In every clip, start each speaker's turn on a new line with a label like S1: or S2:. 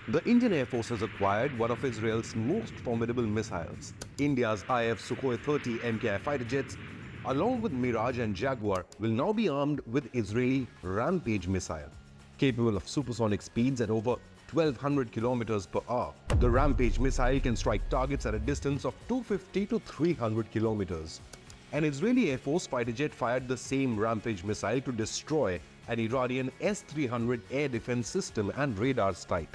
S1: The Indian Air Force has acquired one of Israel's most formidable missiles. India's IF Sukhoi 30 MKI fighter jets, along with Mirage and Jaguar, will now be armed with Israeli Rampage missile. Capable of supersonic speeds at over 1200 kilometers per hour, the Rampage missile can strike targets at a distance of 250 to 300 kilometers. An Israeli Air Force fighter jet fired the same Rampage missile to destroy an Iranian S-300 air defense system and radar site.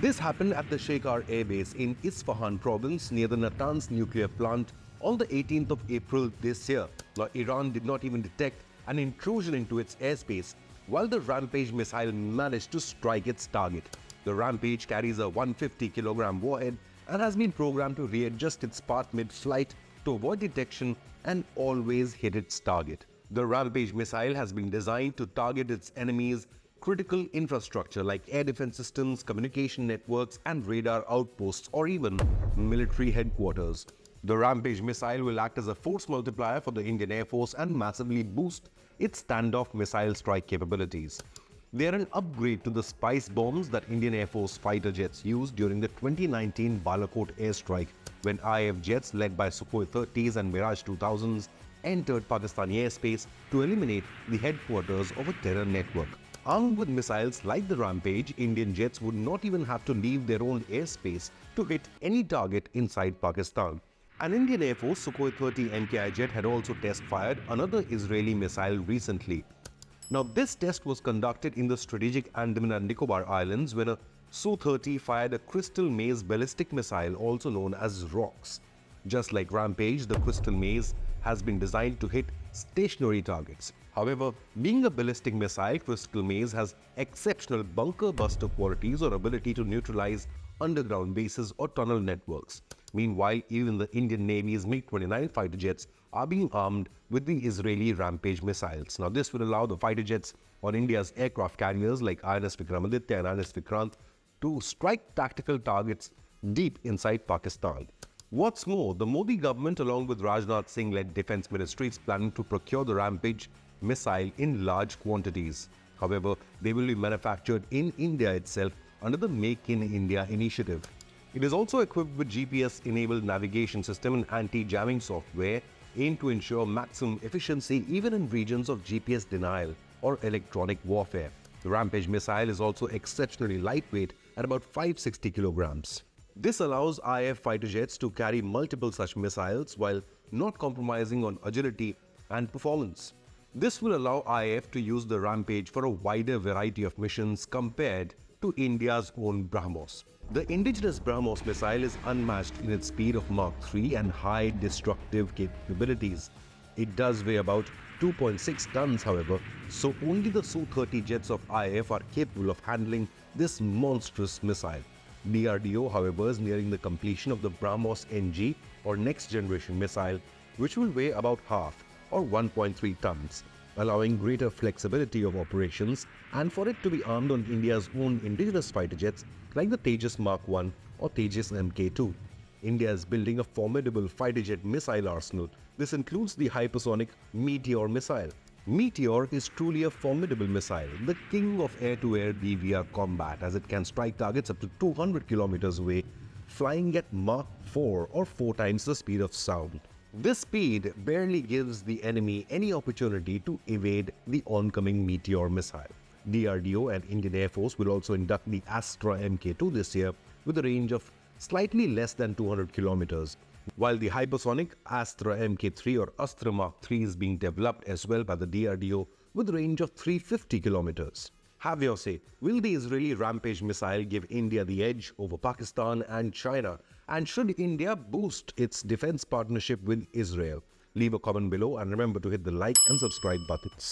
S1: This happened at the Shekhar Air Base in Isfahan province near the Natanz nuclear plant on the 18th of April this year. Now, Iran did not even detect an intrusion into its airspace, while the Rampage missile managed to strike its target. The Rampage carries a 150-kilogram warhead and has been programmed to readjust its path mid-flight to avoid detection and always hit its target. The Rampage missile has been designed to target its enemy's critical infrastructure like air defense systems, communication networks, and radar outposts, or even military headquarters. The Rampage missile will act as a force multiplier for the Indian Air Force and massively boost its standoff missile strike capabilities. They are an upgrade to the spice bombs that Indian Air Force fighter jets used during the 2019 Balakot airstrike, when IF jets led by Sukhoi 30s and Mirage 2000s entered Pakistani airspace to eliminate the headquarters of a terror network. Armed with missiles like the Rampage, Indian jets would not even have to leave their own airspace to hit any target inside Pakistan. An Indian Air Force Sukhoi 30 MKI jet had also test-fired another Israeli missile recently. Now, this test was conducted in the strategic Andaman and Nicobar Islands when a Su-30 fired a Crystal Maze ballistic missile, also known as ROCKS. Just like Rampage, the Crystal Maze has been designed to hit stationary targets. However, being a ballistic missile, Crystal Maze has exceptional bunker buster qualities or ability to neutralize underground bases or tunnel networks. Meanwhile, even the Indian Navy's MiG-29 fighter jets are being armed with the Israeli Rampage missiles. Now, this will allow the fighter jets on India's aircraft carriers like INS Vikramaditya and INS Vikrant to strike tactical targets deep inside Pakistan. What's more, the Modi government, along with Rajnath Singh-led Defence Ministry, is planning to procure the Rampage missile in large quantities. However, they will be manufactured in India itself under the Make in India initiative. It is also equipped with GPS-enabled navigation system and anti-jamming software aimed to ensure maximum efficiency even in regions of GPS denial or electronic warfare. The Rampage missile is also exceptionally lightweight at about 560 kilograms. This allows IF fighter jets to carry multiple such missiles while not compromising on agility and performance. This will allow IF to use the Rampage for a wider variety of missions compared to India's own BrahMos. The indigenous BrahMos missile is unmatched in its speed of Mach 3 and high destructive capabilities. It does weigh about 2.6 tons, however, so only the Su-30 jets of IF are capable of handling this monstrous missile. DRDO, however, is nearing the completion of the BrahMos NG or next generation missile, which will weigh about half or 1.3 tons, allowing greater flexibility of operations and for it to be armed on India's own indigenous fighter jets like the Tejas MK1A or Tejas MK2. India is building a formidable fighter jet missile arsenal. This includes the hypersonic Meteor missile. Meteor is truly a formidable missile, the king of air-to-air BVR combat, as it can strike targets up to 200 kilometers away, flying at Mach 4 or 4 times the speed of sound. This speed barely gives the enemy any opportunity to evade the oncoming Meteor missile. DRDO and Indian Air Force will also induct the Astra Mk2 this year with a range of slightly less than 200 kilometers, while the hypersonic Astra Mk3 or Astra Mark 3 is being developed as well by the DRDO with a range of 350 kilometers. Have your say. Will the Israeli Rampage missile give India the edge over Pakistan and China? And should India boost its defense partnership with Israel? Leave a comment below and remember to hit the like and subscribe buttons.